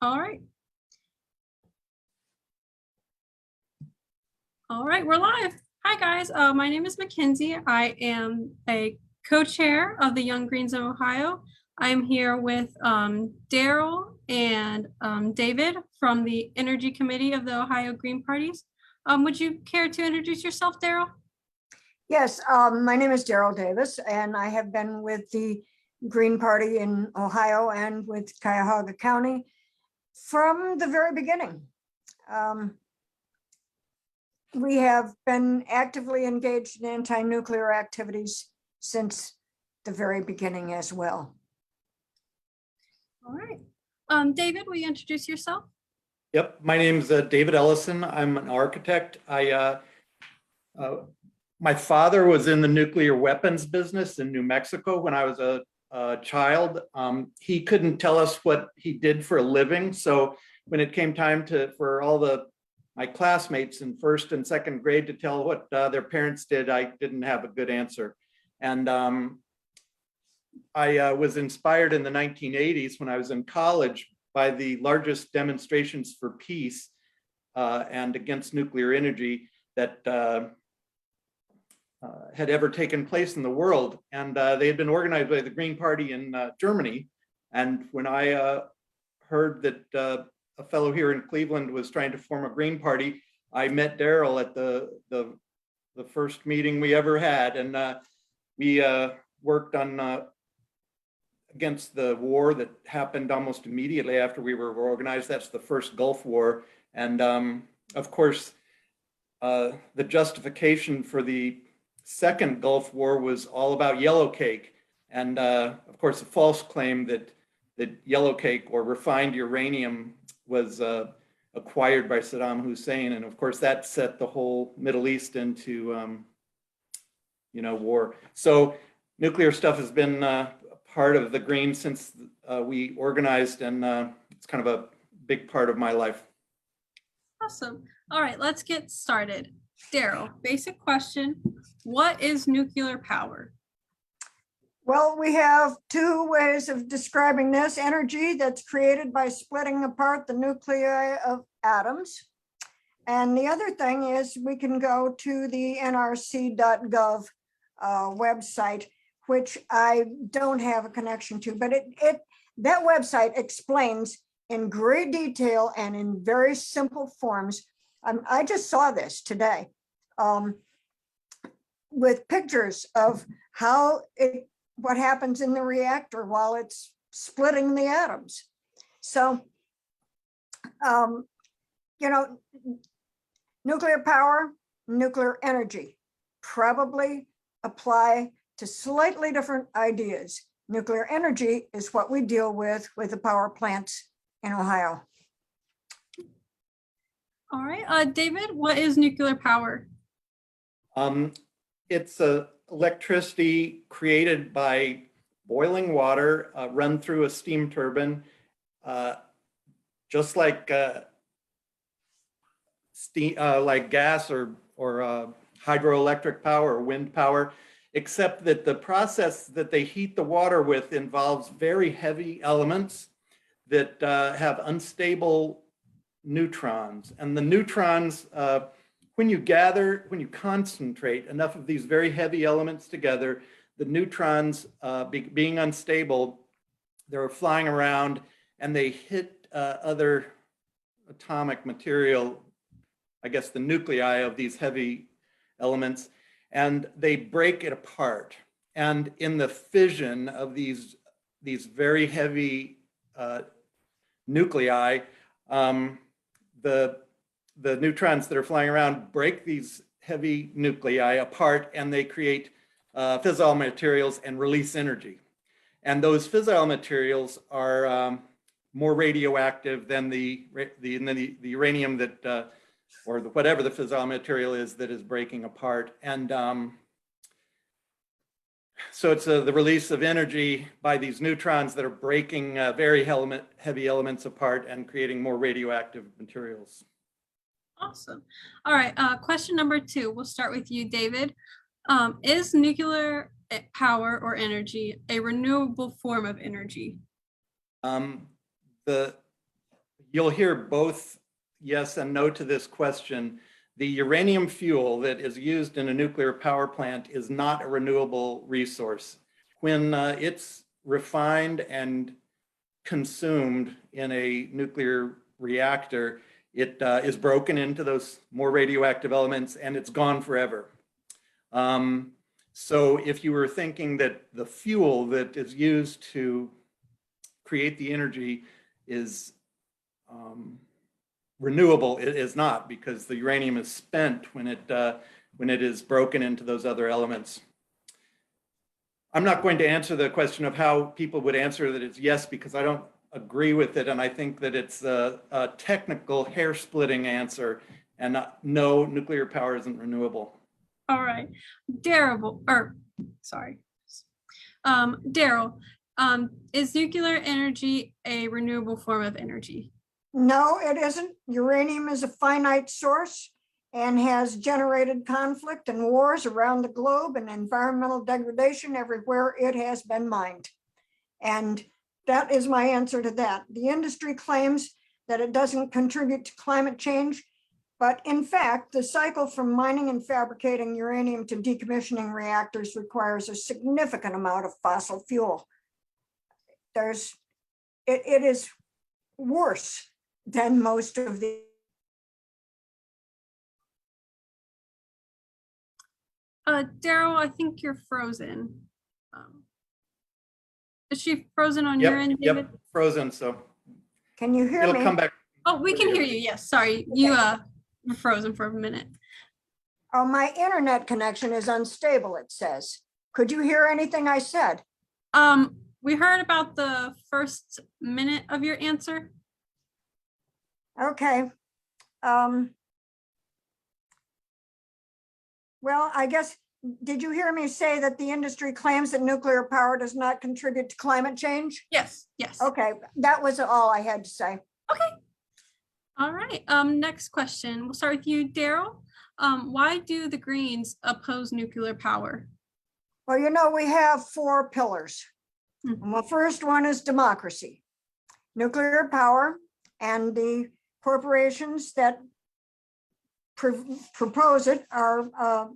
All right. All right, we're live. Hi, guys. My name is Mackenzie. I am a co-chair of the Young Greens of Ohio. I'm here with Daryl and David from the Energy Committee of the Ohio Green Parties. Would you care to introduce yourself, Daryl? Yes, my name is Daryl Davis, and I have been with the Green Party in Ohio and with Cuyahoga County from the very beginning. We have been actively engaged in anti-nuclear activities since the very beginning as well. All right. David, will you introduce yourself? Yep, my name's David Ellison. I'm an architect. My father was in the nuclear weapons business in New Mexico when I was a child. He couldn't tell us what he did for a living. So when it came time for all my classmates in first and second grade to tell what their parents did, I didn't have a good answer. And I was inspired in the 1980s when I was in college by the largest demonstrations for peace and against nuclear energy that had ever taken place in the world. And they had been organized by the Green Party in Germany. And when I heard that a fellow here in Cleveland was trying to form a Green Party, I met Daryl at the first meeting we ever had. And we worked on against the war that happened almost immediately after we were organized. That's the first Gulf War. And of course, the justification for the second Gulf War was all about yellow cake. And of course, a false claim that yellow cake or refined uranium was acquired by Saddam Hussein. And of course, that set the whole Middle East into war. So nuclear stuff has been part of the Greens since we organized, and it's kind of a big part of my life. Awesome. All right, let's get started. Daryl, basic question. What is nuclear power? Well, we have two ways of describing this: energy that's created by splitting apart the nuclei of atoms. And the other thing is we can go to the nrc.gov website, which I don't have a connection to, but that website explains in great detail and in very simple forms. I just saw this today with pictures of what happens in the reactor while it's splitting the atoms. So, nuclear power, nuclear energy probably apply to slightly different ideas. Nuclear energy is what we deal with the power plants in Ohio. All right, David, what is nuclear power? It's electricity created by boiling water run through a steam turbine, just like gas or hydroelectric power or wind power, except that the process that they heat the water with involves very heavy elements that have unstable neutrons. And the neutrons, when you concentrate enough of these very heavy elements together, the neutrons being unstable, they're flying around and they hit other atomic material, I guess the nuclei of these heavy elements, and they break it apart. And in the fission of these very heavy nuclei, the neutrons that are flying around break these heavy nuclei apart, and they create fissile materials and release energy. And those fissile materials are more radioactive than the uranium that, or whatever the fissile material is that is breaking apart. And so it's the release of energy by these neutrons that are breaking very heavy elements apart and creating more radioactive materials. Awesome. All right, question number 2. We'll start with you, David. Is nuclear power or energy a renewable form of energy? The You'll hear both yes and no to this question. The uranium fuel that is used in a nuclear power plant is not a renewable resource. When it's refined and consumed in a nuclear reactor, it is broken into those more radioactive elements and it's gone forever. So if you were thinking that the fuel that is used to create the energy is renewable, it is not, because the uranium is spent when it is broken into those other elements. I'm not going to answer the question of how people would answer that it's yes, because I don't agree with it. And I think that it's a technical hair splitting answer, and no, nuclear power isn't renewable. All right. Daryl, or sorry. Daryl, is nuclear energy a renewable form of energy? No, it isn't. Uranium is a finite source and has generated conflict and wars around the globe and environmental degradation everywhere it has been mined. And that is my answer to that. The industry claims that it doesn't contribute to climate change, but in fact, the cycle from mining and fabricating uranium to decommissioning reactors requires a significant amount of fossil fuel. It is worse than most of the. Daryl, I think you're frozen. Is she frozen on your end, David? Yep, frozen. So Can you hear it'll me? come back. Oh, we can hear you. Yes, sorry. You were frozen for a minute. Oh, my internet connection is unstable, it says. Could you hear anything I said? We heard about the first minute of your answer. Okay. Well, I guess, did you hear me say that the industry claims that nuclear power does not contribute to climate change? Yes, yes. Okay, that was all I had to say. Okay. All right. Next question. We'll start with you, Daryl. Why do the Greens oppose nuclear power? Well, you know, we have 4 pillars. Mhm. And the first one is democracy. Nuclear power and the corporations that propose it are,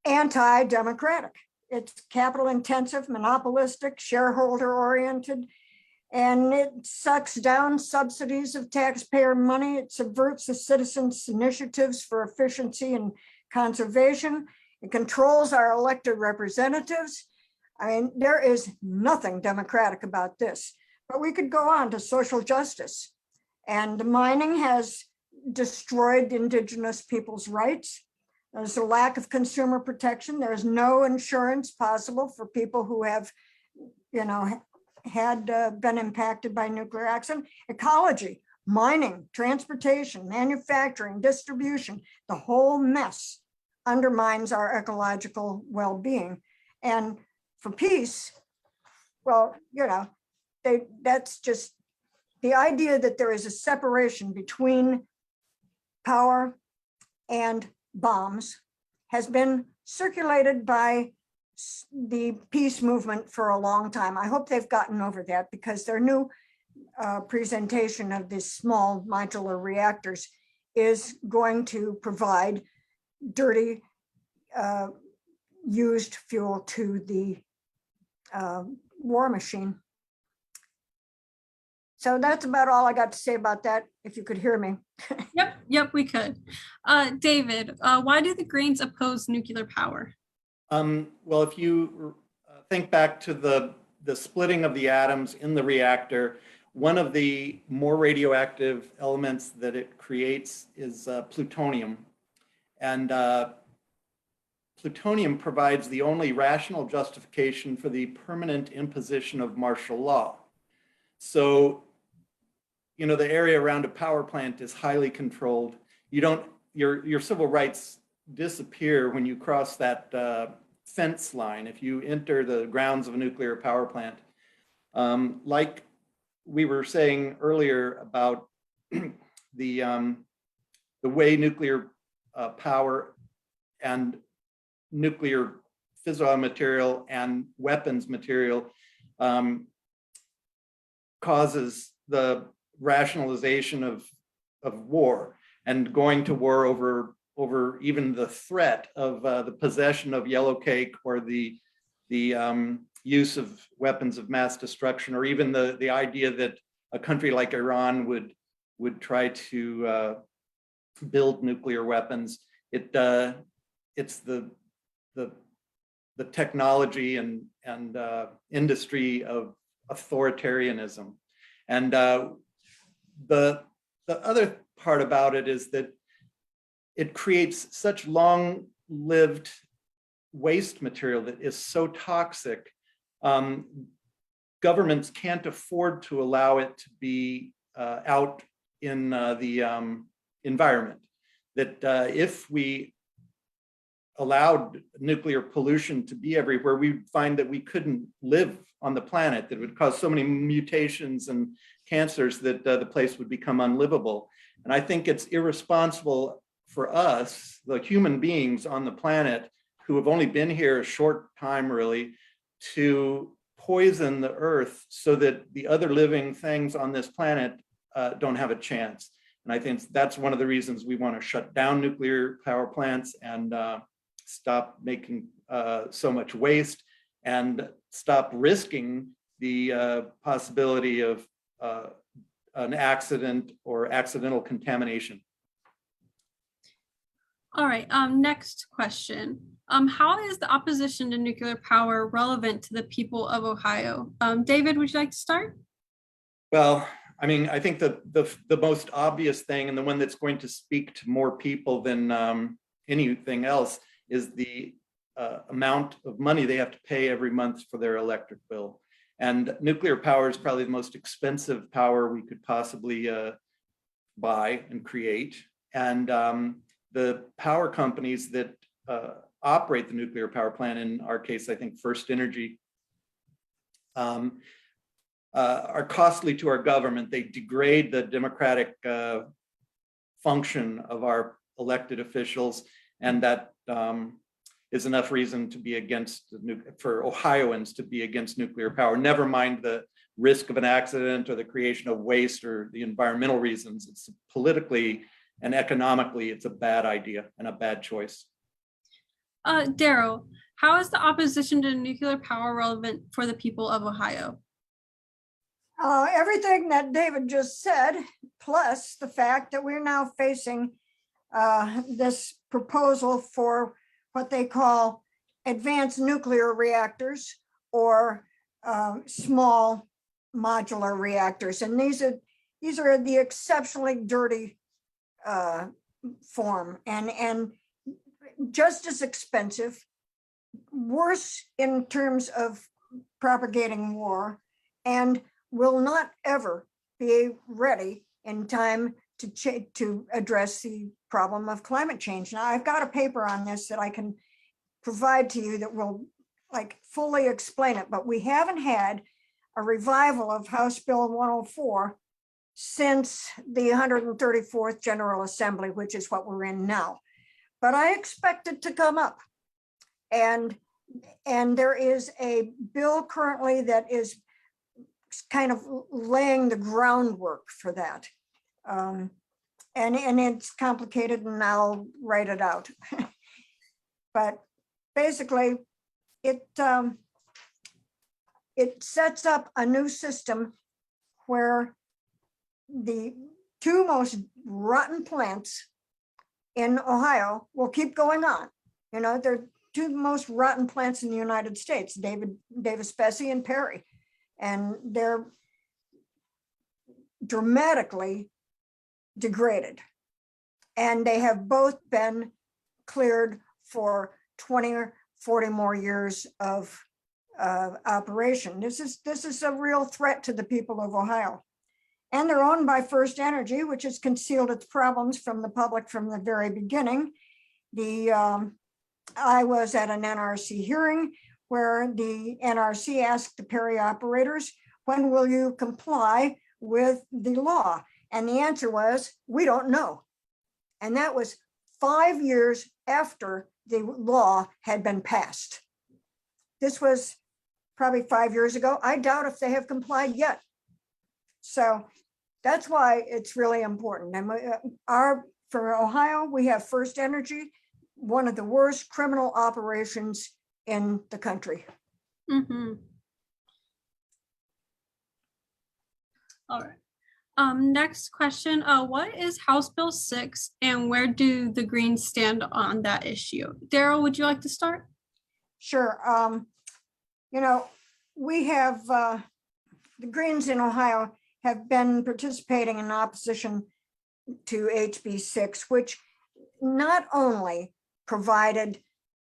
anti-democratic. It's capital intensive, monopolistic, shareholder oriented, and it sucks down subsidies of taxpayer money. It subverts the citizens' initiatives for efficiency and conservation. It controls our elected representatives. I mean, there is nothing democratic about this, but we could go on to social justice. And mining has destroyed Indigenous people's rights. There's a lack of consumer protection. There's no insurance possible for people who have, had been impacted by nuclear accident. Ecology, mining, transportation, manufacturing, distribution, the whole mess undermines our ecological well-being. And for peace, well, that's just the idea that there is a separation between power and bombs has been circulated by the peace movement for a long time. I hope they've gotten over that, because their new presentation of these small modular reactors is going to provide dirty used fuel to the war machine. So that's about all I got to say about that, if you could hear me. Yep, we could. David, why do the Greens oppose nuclear power? Well, if you think back to the splitting of the atoms in the reactor, one of the more radioactive elements that it creates is plutonium. And plutonium provides the only rational justification for the permanent imposition of martial law. So, the area around a power plant is highly controlled. Your civil rights disappear when you cross that fence line if you enter the grounds of a nuclear power plant. Like we were saying earlier about the way nuclear power and nuclear fissile material and weapons material causes the rationalization of war and going to war over even the threat of the possession of yellow cake or the use of weapons of mass destruction, or even the idea that a country like Iran would try to build nuclear weapons. It's the technology and industry of authoritarianism. And the other part about it is that it creates such long-lived waste material that is so toxic. Governments can't afford to allow it to be out in the environment. That if we allowed nuclear pollution to be everywhere, we'd find that we couldn't live on the planet, that would cause so many mutations and cancers that the place would become unlivable. And I think it's irresponsible for us, the human beings on the planet, who have only been here a short time really, to poison the earth so that the other living things on this planet don't have a chance. And I think that's one of the reasons we want to shut down nuclear power plants and stop making so much waste and stop risking the possibility of an accident or accidental contamination. All right, next question. How is the opposition to nuclear power relevant to the people of Ohio? David, would you like to start? Well, I mean, I think the most obvious thing, and the one that's going to speak to more people than anything else, is the amount of money they have to pay every month for their electric bill. And nuclear power is probably the most expensive power we could possibly buy and create. And the power companies that operate the nuclear power plant, in our case, I think First Energy, are costly to our government. They degrade the democratic function of our elected officials, and that is enough reason to be against for Ohioans to be against nuclear power. Never mind the risk of an accident or the creation of waste or the environmental reasons. It's politically and economically, it's a bad idea and a bad choice. Daryl, how is the opposition to nuclear power relevant for the people of Ohio? Everything that David just said, plus the fact that we're now facing this proposal for what they call advanced nuclear reactors or small modular reactors. And these are the exceptionally dirty form and just as expensive, worse in terms of propagating war, and will not ever be ready in time to address the problem of climate change. Now, I've got a paper on this that I can provide to you that will fully explain it, but we haven't had a revival of House Bill 104 since the 134th General Assembly, which is what we're in now. But I expect it to come up. And there is a bill currently that is kind of laying the groundwork for that. And it's complicated, and I'll write it out. But basically, it sets up a new system where the two most rotten plants in Ohio will keep going on. You know, they're two most rotten plants in the United States, Davis-Besse and Perry. And they're dramatically degraded. And they have both been cleared for 20 or 40 more years of operation. This is a real threat to the people of Ohio. And they're owned by First Energy, which has concealed its problems from the public from the very beginning. I was at an NRC hearing where the NRC asked the Perry operators, when will you comply with the law? And the answer was, we don't know. And that was 5 years after the law had been passed. This was probably 5 years ago. I doubt if they have complied yet. So that's why it's really important. And for Ohio, we have First Energy, one of the worst criminal operations in the country. Mm-hmm. All right. Next question. What is House Bill 6 and where do the Greens stand on that issue? Daryl, would you like to start? Sure. You know, we have, the Greens in Ohio have been participating in opposition to HB 6, which not only provided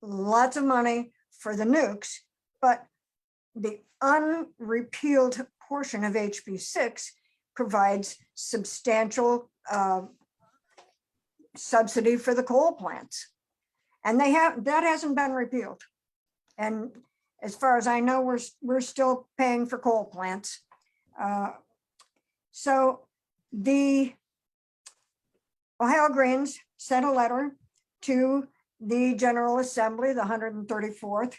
lots of money for the nukes, but the unrepealed portion of HB 6 provides substantial subsidy for the coal plants. And that hasn't been repealed. And as far as I know, we're still paying for coal plants. So the Ohio Greens sent a letter to the General Assembly, the 134th,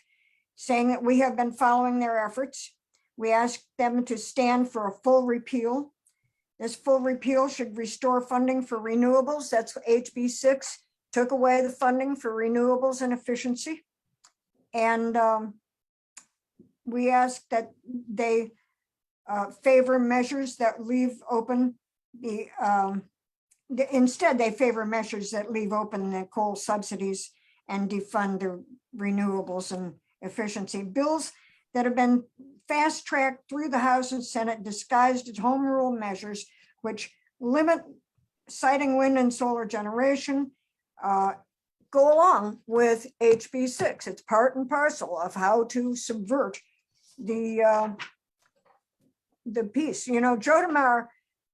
saying that we have been following their efforts. We asked them to stand for a full repeal. This full repeal should restore funding for renewables. That's HB 6 took away the funding for renewables and efficiency. And we asked that they favor measures that leave open instead they favor measures that leave open the coal subsidies and defund the renewables and efficiency. Bills that have been fast-tracked through the House and Senate disguised as home rule measures, which limit siting wind and solar generation, go along with HB 6. It's part and parcel of how to subvert the peace. You know, Joe DeMar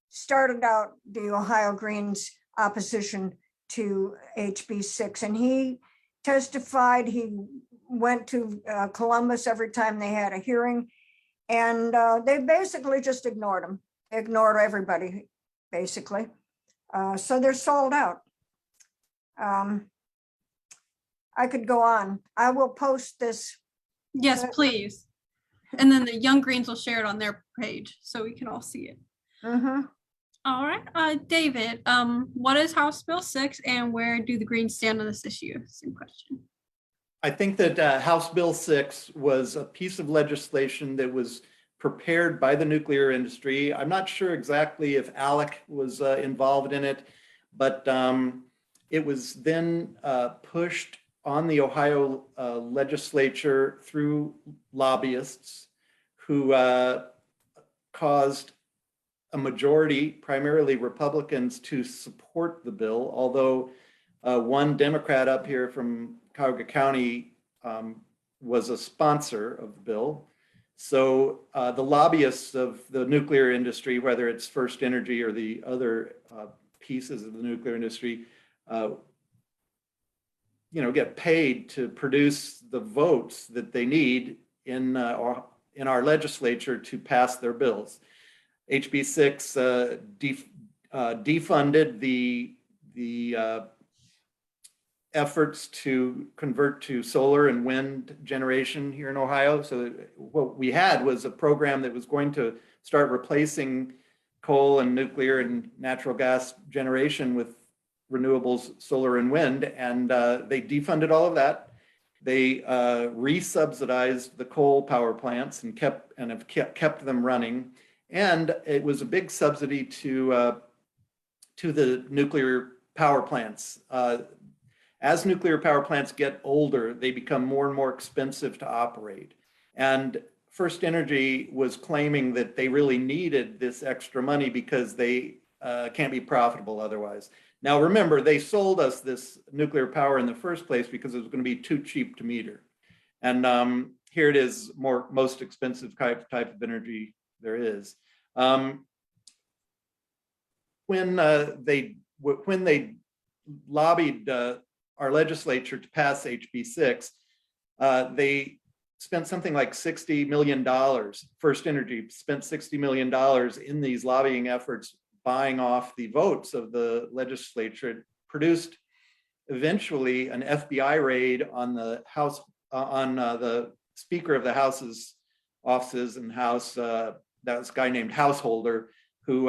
started out the Ohio Greens opposition to HB 6, and he testified. He went to Columbus every time they had a hearing, and they basically just ignored him, ignored everybody, basically. So they're sold out. I could go on. I will post this. Yes, please. And then the Young Greens will share it on their page so we can all see it. Mm-hmm. All right, David, what is House Bill 6 and where do the Greens stand on this issue? Same question. I think that House Bill 6 was a piece of legislation that was prepared by the nuclear industry. I'm not sure exactly if ALEC was involved in it, but it was then pushed on the Ohio legislature through lobbyists who caused a majority, primarily Republicans, to support the bill, although one Democrat up here from Cuyahoga County was a sponsor of the bill. So the lobbyists of the nuclear industry, whether it's First Energy or the other pieces of the nuclear industry, get paid to produce the votes that they need in our legislature to pass their bills. HB 6 defunded the efforts to convert to solar and wind generation here in Ohio. So what we had was a program that was going to start replacing coal and nuclear and natural gas generation with renewables, solar and wind, and they defunded all of that. They re-subsidized the coal power plants and have kept them running. And it was a big subsidy to the nuclear power plants. As nuclear power plants get older, they become more and more expensive to operate. And First Energy was claiming that they really needed this extra money because they can't be profitable otherwise. Now, remember, they sold us this nuclear power in the first place because it was going to be too cheap to meter. And here it is, most expensive type of energy there is. When they lobbied our legislature to pass HB 6, they spent something like $60 million. First Energy spent $60 million in these lobbying efforts, buying off the votes of the legislature. It produced eventually an FBI raid on the House, on the Speaker of the House's offices and House. That was a guy named Householder, who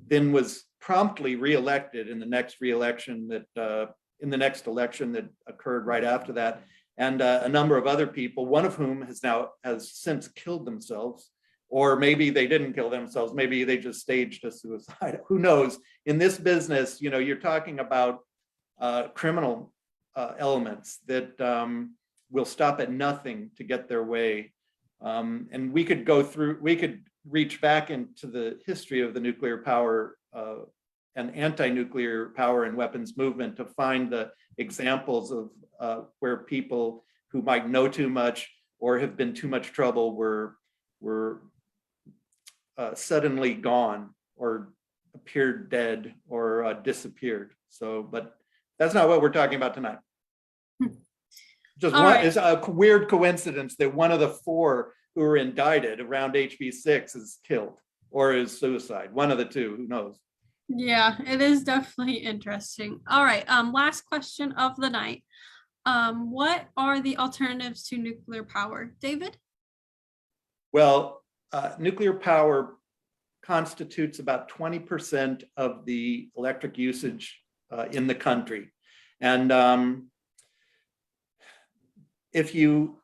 then was promptly reelected in the next reelection that in the next election that occurred right after that. And a number of other people, one of whom has since killed themselves, or maybe they didn't kill themselves. Maybe they just staged a suicide. Who knows? In this business, you know, you're talking about criminal elements that will stop at nothing to get their way. And we could reach back into the history of the nuclear power and anti-nuclear power and weapons movement to find the examples of where people who might know too much or have been too much trouble were suddenly gone or appeared dead or disappeared. So, but that's not what we're talking about tonight. Just it's a weird coincidence that one of the 4 who were indicted around HB6 is killed or is suicide. One of the 2, who knows? Yeah, it is definitely interesting. All right, last question of the night. What are the alternatives to nuclear power? David? Well, nuclear power constitutes about 20% of the electric usage in the country. And if you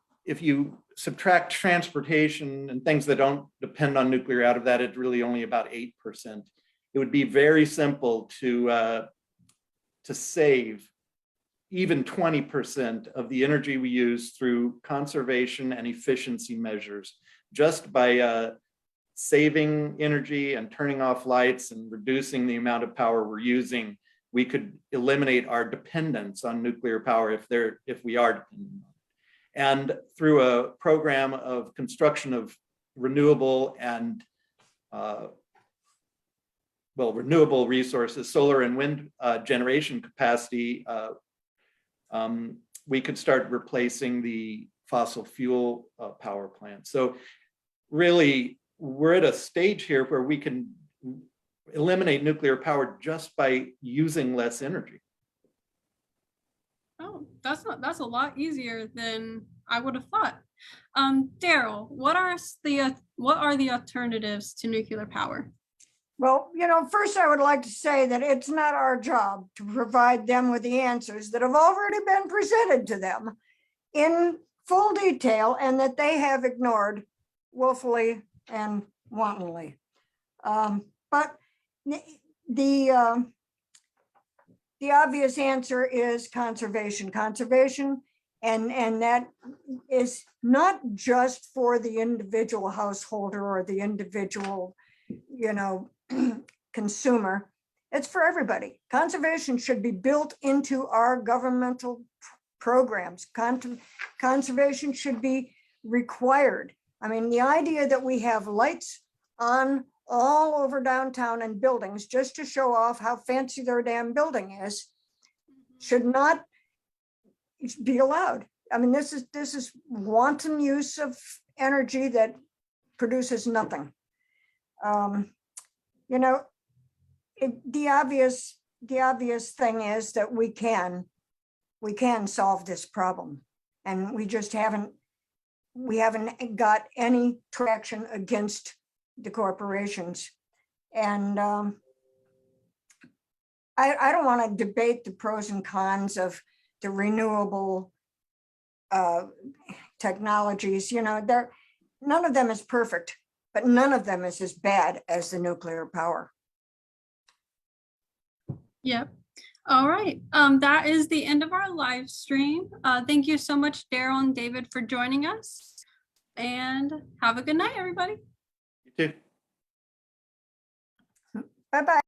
subtract transportation and things that don't depend on nuclear out of that, it's really only about 8%. It would be very simple to save even 20% of the energy we use through conservation and efficiency measures, just by saving energy and turning off lights and reducing the amount of power we're using. We could eliminate our dependence on nuclear power if we are dependent on it. And through a program of construction of renewable and renewable resources, solar and wind generation capacity, we could start replacing the fossil fuel power plants. So really, we're at a stage here where we can eliminate nuclear power just by using less energy. Oh, that's a lot easier than I would have thought. Daryl, what are the alternatives to nuclear power? Well, you know, first I would like to say that it's not our job to provide them with the answers that have already been presented to them in full detail and that they have ignored willfully and wantonly. But the obvious answer is conservation, and that is not just for the individual householder or the individual, you know, consumer. It's for everybody. Conservation should be built into our governmental programs. Conservation should be required. I mean, the idea that we have lights on all over downtown and buildings just to show off how fancy their damn building is should not be allowed. I mean, this is wanton use of energy that produces nothing. You know, the obvious thing is that we can solve this problem, and we just haven't got any traction against the corporations. And I don't want to debate the pros and cons of the renewable technologies. You know, none of them is perfect, but none of them is as bad as the nuclear power. Yep. All right. That is the end of our live stream. Thank you so much, Daryl and David, for joining us. And have a good night, everybody. You too. Bye-bye.